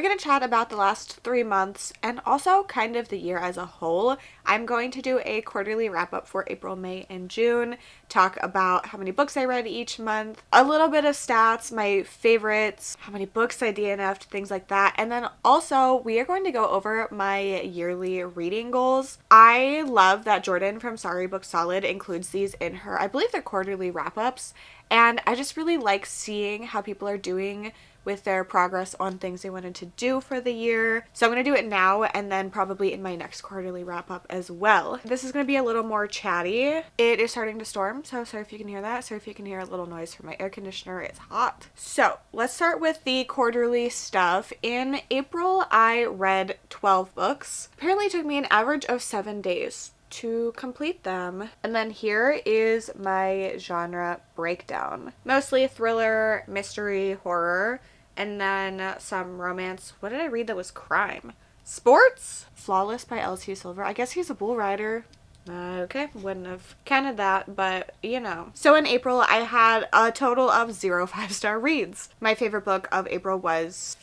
we're going to chat about the last 3 months and also kind of the year as a whole. I'm going to do a quarterly wrap up for April, May, and June, talk about how many books I read each month, a little bit of stats, my favorites, how many books I DNF'd, things like that. And then also we are going to go over my yearly reading goals. I love that Jordan from Sorry Book Solid includes these in her, I believe they're quarterly wrap ups. And I just really like seeing how people are doing with their progress on things they wanted to do for the year. So I'm going to do it now and then probably in my next quarterly wrap up as well. This is going to be a little more chatty. It is starting to storm, so sorry if you can hear that. Sorry if you can hear a little noise from my air conditioner. It's hot. So let's start with the quarterly stuff. In April, I read 12 books. Apparently it took me an average of 7 days to complete them. And then here is my genre breakdown. Mostly thriller, mystery, horror, and then some romance. What did I read that was crime? Sports? Flawless by L.T. Silver. I guess he's a bull rider. Okay, wouldn't have counted that, but you know. So in April, I had a total of 0 5-star reads. My favorite book of April was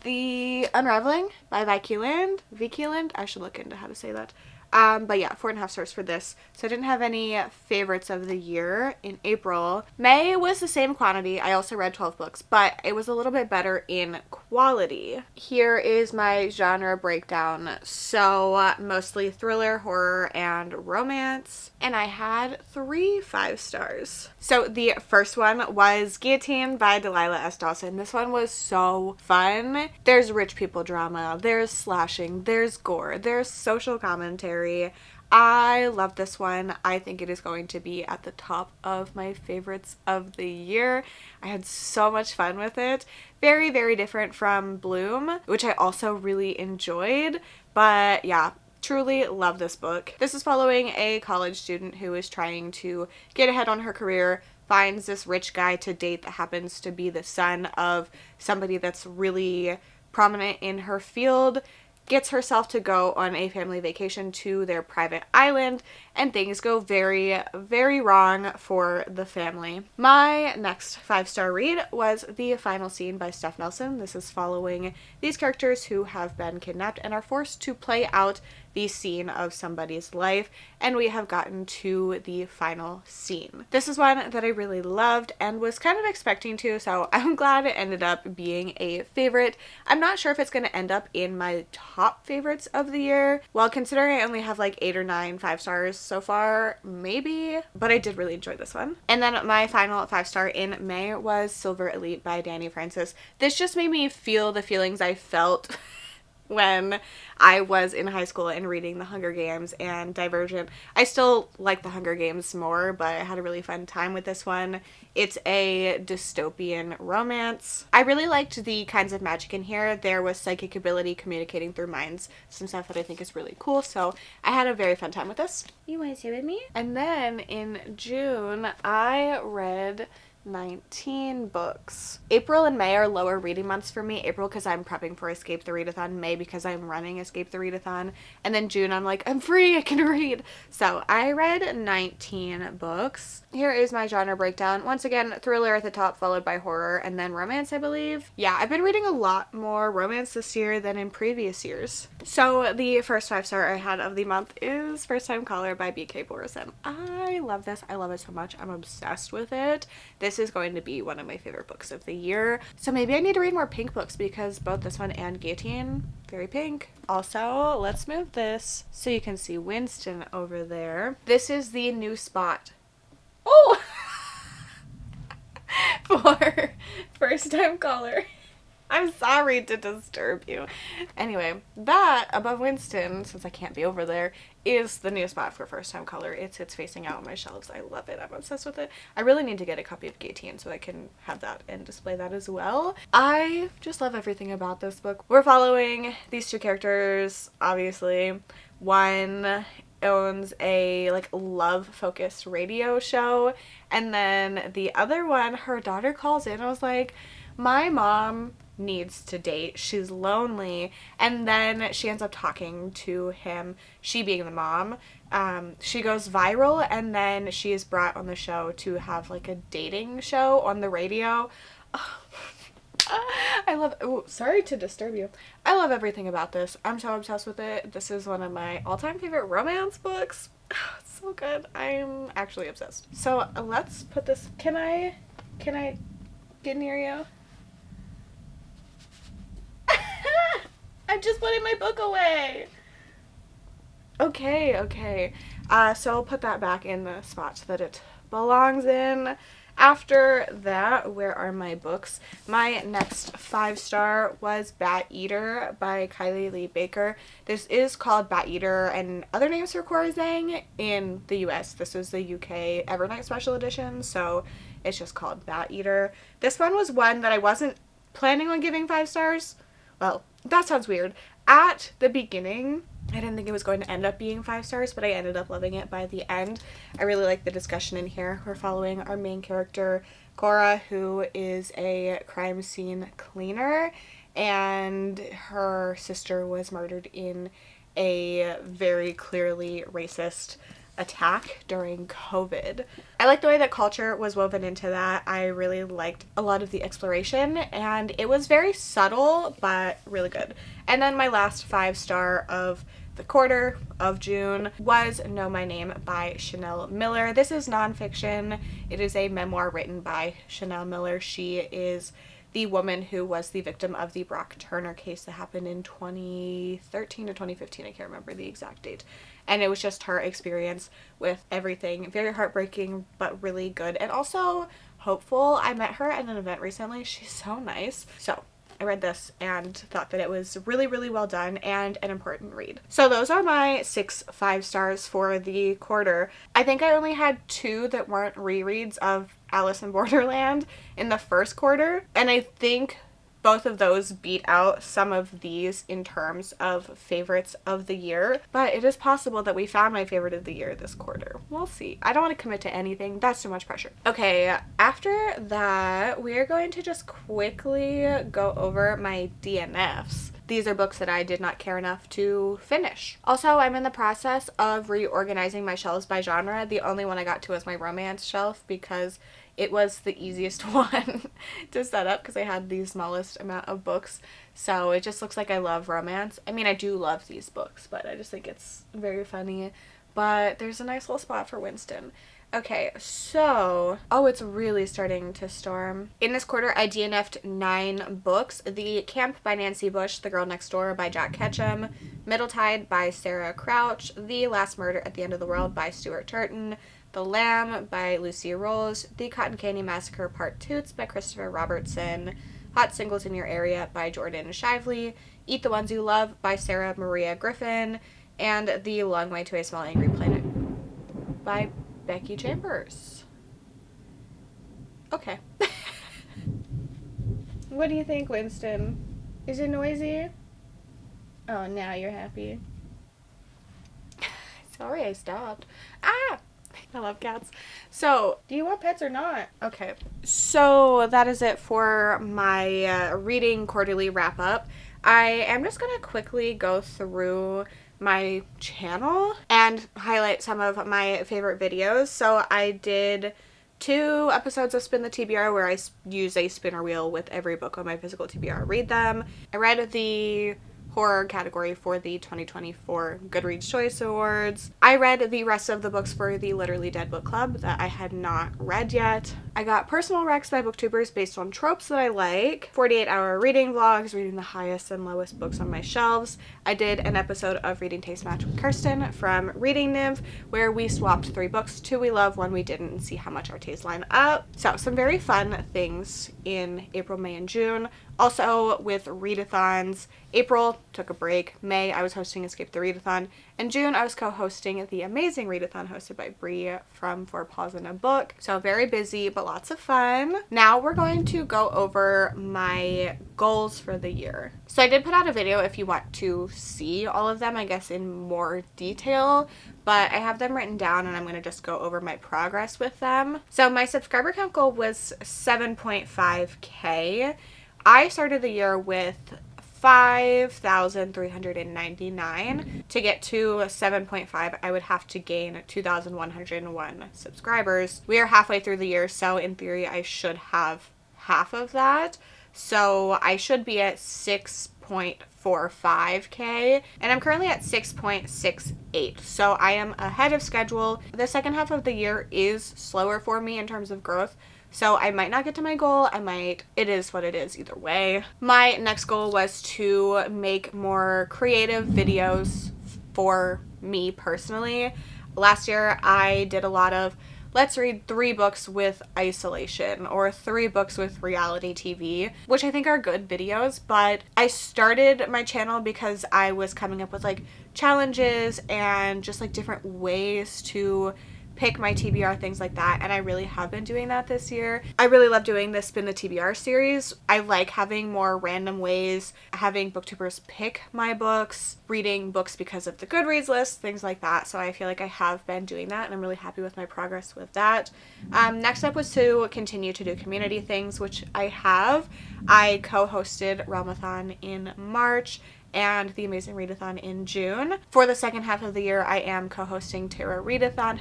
The Unraveling by Vicky Land. I should look into how to say that. But yeah, 4.5 stars for this. So I didn't have any favorites of the year in April. May was the same quantity. I also read 12 books, but it was a little bit better in quality. Here is my genre breakdown. So mostly thriller, horror, and romance. And I had 3 5-stars. So the first one was Guillotine by Delilah S. Dawson. This one was so fun. There's rich people drama, there's slashing, there's gore, there's social commentary. I love this one. I think it is going to be at the top of my favorites of the year. I had so much fun with it. Very, very different from Bloom, which I also really enjoyed. But yeah, truly love this book. This is following a college student who is trying to get ahead on her career, finds this rich guy to date that happens to be the son of somebody that's really prominent in her field, gets herself to go on a family vacation to their private island, and things go very, very wrong for the family. My next 5-star read was The Final Scene by Steph Nelson. This is following these characters who have been kidnapped and are forced to play out the scene of somebody's life, and we have gotten to the final scene. This is one that I really loved and was kind of expecting to, so I'm glad it ended up being a favorite. I'm not sure if it's going to end up in my top favorites of the year. Well, considering I only have like 8 or 9 5-stars so far, maybe, but I did really enjoy this one. And then my final 5-star in May was Silver Elite by Danny Francis. This just made me feel the feelings I felt when I was in high school and reading The Hunger Games and Divergent. I still like The Hunger Games more, but I had a really fun time with this one. It's a dystopian romance. I really liked the kinds of magic in here. There was psychic ability, communicating through minds, some stuff that I think is really cool, so I had a very fun time with this. You want to sit with me? And then in June, I read 19 books. April and May are lower reading months for me. April because I'm prepping for Escape the Readathon, May because I'm running Escape the Readathon, and then June I'm like, I'm free, I can read. So I read 19 books. Here is my genre breakdown. Once again, thriller at the top, followed by horror, and then romance, I believe. Yeah, I've been reading a lot more romance this year than in previous years. So the first 5-star I had of the month is First Time Caller by B.K. Borison. I love this. I love it so much. I'm obsessed with it. This is going to be one of my favorite books of the year. So maybe I need to read more pink books because both this one and Guillotine, very pink. Also, let's move this so you can see Winston over there. This is the new spot. Oh! For First Time Caller. I'm sorry to disturb you. Anyway, that above Winston, since I can't be over there, is the new spot for First Time Caller. It sits facing out on my shelves. I love it. I'm obsessed with it. I really need to get a copy of Guillotine so I can have that and display that as well. I just love everything about this book. We're following these 2 characters, obviously. One owns a like love focused radio show, and then the other one, her daughter calls in. I was like, my mom needs to date. She's lonely. And then she ends up talking to him, she being the mom. She goes viral, and then she is brought on the show to have like a dating show on the radio. I love, oh, sorry to disturb you. I love everything about this. I'm so obsessed with it. This is one of my all-time favorite romance books. It's so good. I'm actually obsessed. So let's put this, can I get near you? I'm just putting my book away. Okay. So I'll put that back in the spot that it belongs in. After that, where are my books? My next 5-star was Bat Eater by Kylie Lee Baker. This is called Bat Eater and Other Names for Corazang in the US. This was the UK Evernight Special Edition, so it's just called Bat Eater. This one was one that I wasn't planning on giving 5 stars. Well, that sounds weird. At the beginning, I didn't think it was going to end up being 5 stars, but I ended up loving it by the end. I really like the discussion in here. We're following our main character, Cora, who is a crime scene cleaner, and her sister was murdered in a very clearly racist attack during COVID. I like the way that culture was woven into that. I really liked a lot of the exploration, and it was very subtle but really good. And then my last 5-star of the quarter of June was Know My Name by Chanel Miller. This is nonfiction. It is a memoir written by Chanel Miller. She is the woman who was the victim of the Brock Turner case that happened in 2013 to 2015. I can't remember the exact date. And it was just her experience with everything. Very heartbreaking, but really good. And also hopeful. I met her at an event recently. She's so nice. So I read this and thought that it was really, really well done and an important read. So those are my 6 5-stars for the quarter. I think I only had 2 that weren't rereads of Alice in Borderland in the first quarter, and I think both of those beat out some of these in terms of favorites of the year, but it is possible that we found my favorite of the year this quarter. We'll see. I don't want to commit to anything. That's too much pressure. Okay, after that, we're going to just quickly go over my DNFs. These are books that I did not care enough to finish. Also, I'm in the process of reorganizing my shelves by genre. The only one I got to was my romance shelf because it was the easiest one to set up because I had the smallest amount of books. So it just looks like I love romance. I mean, I do love these books, but I just think it's very funny. But there's a nice little spot for Winston. Okay, so, oh, it's really starting to storm. In this quarter, I DNF'd 9 books. The Camp by Nancy Bush, The Girl Next Door by Jack Ketchum, Middle Tide by Sarah Crouch, The Last Murder at the End of the World by Stuart Turton, The Lamb by Lucy Rolls, The Cotton Candy Massacre Part Toots by Christopher Robertson, Hot Singles in Your Area by Jordan Shively, Eat the Ones You Love by Sarah Maria Griffin, and The Long Way to a Small Angry Planet by Becky Chambers. Okay. What do you think, Winston? Is it noisy? Oh, now you're happy. Sorry, I stopped. Ah! I love cats. So, do you want pets or not? Okay. So, that is it for my reading quarterly wrap up. I am just going to quickly go through my channel and highlight some of my favorite videos. So I did 2 episodes of Spin the TBR where I use a spinner wheel with every book on my physical TBR, read them. I read the horror category for the 2024 Goodreads Choice Awards. I read the rest of the books for the Literally Dead Book Club that I had not read yet. I got personal recs by booktubers based on tropes that I like. 48-hour reading vlogs, reading the highest and lowest books on my shelves. I did an episode of Reading Taste Match with Kirsten from Reading Nymph where we swapped 3 books, 2 we love, 1 we didn't, and see how much our tastes line up. So some very fun things in April, May, and June. Also with readathons, April took a break. May I was hosting Escape the Readathon. In June I was co-hosting the amazing readathon hosted by Bree from For Pause in a Book. So very busy but lots of fun. Now we're going to go over my goals for the year. So I did put out a video if you want to see all of them, I guess in more detail, but I have them written down and I'm going to just go over my progress with them. So my subscriber count goal was 7.5K. I started the year with 5,399. To get to 7.5, I would have to gain 2,101 subscribers. We are halfway through the year, so in theory, I should have half of that. So I should be at 6.45K, and I'm currently at 6.68. So I am ahead of schedule. The second half of the year is slower for me in terms of growth. So I might not get to my goal. It is what it is either way. My next goal was to make more creative videos for me personally. Last year I did a lot of let's read 3 books with isolation or 3 books with reality TV, which I think are good videos, but I started my channel because I was coming up with like challenges and just like different ways to pick my TBR, things like that, and I really have been doing that this year. I really love doing the Spin the TBR series. I like having more random ways, having booktubers pick my books, reading books because of the Goodreads list, things like that, so I feel like I have been doing that and I'm really happy with my progress with that. Next up was to continue to do community things, which I have. I co-hosted Realmathon in March and the Amazing Readathon in June. For the second half of the year, I am co-hosting readathon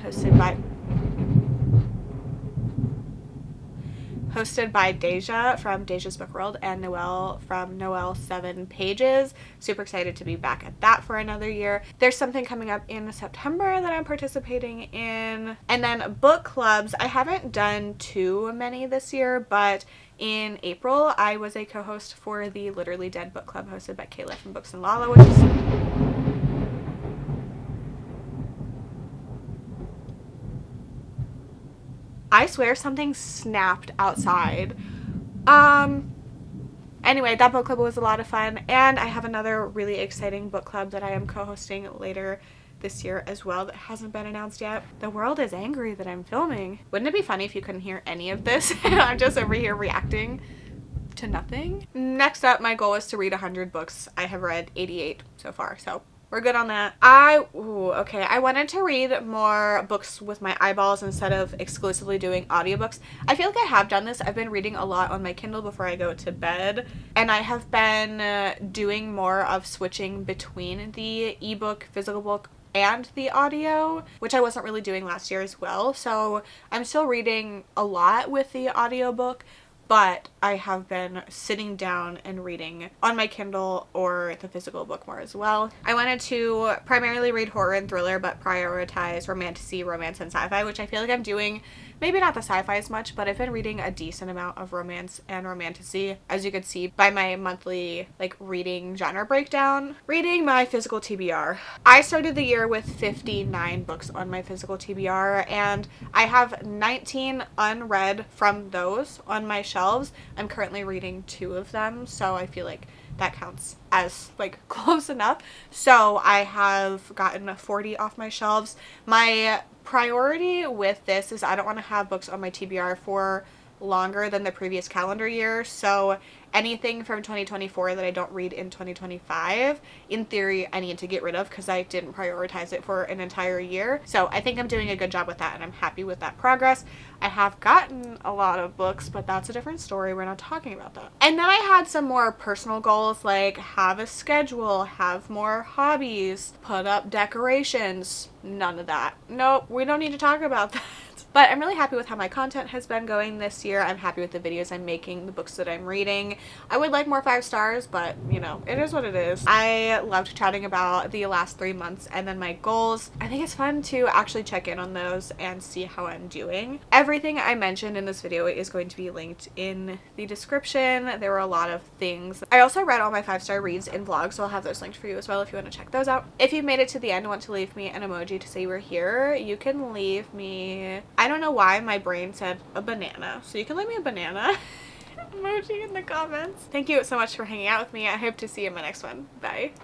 hosted by Deja from Deja's Book World and Noelle from Noelle 7 Pages. Super excited to be back at that for another year. There's something coming up in September that I'm participating in. And then book clubs. I haven't done too many this year, but in April, I was a co-host for the Literally Dead book club hosted by Kayla from Books and Lala, which is... I swear something snapped outside. Anyway, that book club was a lot of fun, and I have another really exciting book club that I am co-hosting later this year as well that hasn't been announced yet. The world is angry that I'm filming. Wouldn't it be funny if you couldn't hear any of this and I'm just over here reacting to nothing? Next up, my goal is to read 100 books. I have read 88 so far, so we're good on that. I wanted to read more books with my eyeballs instead of exclusively doing audiobooks. I feel like I have done this. I've been reading a lot on my Kindle before I go to bed, and I have been doing more of switching between the ebook, physical book, and the audio, which I wasn't really doing last year as well. So I'm still reading a lot with the audiobook, but I have been sitting down and reading on my Kindle or the physical book more as well. I wanted to primarily read horror and thriller, but prioritize romantasy, romance, and sci-fi, which I feel like I'm doing. Maybe not the sci-fi as much, but I've been reading a decent amount of romance and romantasy, as you could see by my monthly reading genre breakdown. Reading my physical TBR. I started the year with 59 books on my physical TBR, and I have 19 unread from those on my shelves. I'm currently reading 2 of them, so I feel like that counts as close enough. So I have gotten 40 off my shelves. My priority with this is I don't want to have books on my TBR for longer than the previous calendar year. So anything from 2024 that I don't read in 2025, in theory, I need to get rid of because I didn't prioritize it for an entire year. So I think I'm doing a good job with that, and I'm happy with that progress. I have gotten a lot of books, but that's a different story. We're not talking about that. And then I had some more personal goals, like have a schedule, have more hobbies, put up decorations. None of that. Nope, we don't need to talk about that. But I'm really happy with how my content has been going this year. I'm happy with the videos I'm making, the books that I'm reading. I would like more 5 stars, but it is what it is. I loved chatting about the last 3 months and then my goals. I think it's fun to actually check in on those and see how I'm doing. Everything I mentioned in this video is going to be linked in the description. There were a lot of things. I also read all my 5-star reads in vlogs, so I'll have those linked for you as well if you want to check those out. If you've made it to the end and want to leave me an emoji to say you were here, you can leave me... I don't know why my brain said a banana, so you can leave me a banana emoji in the comments. Thank you so much for hanging out with me. I hope to see you in my next one. Bye.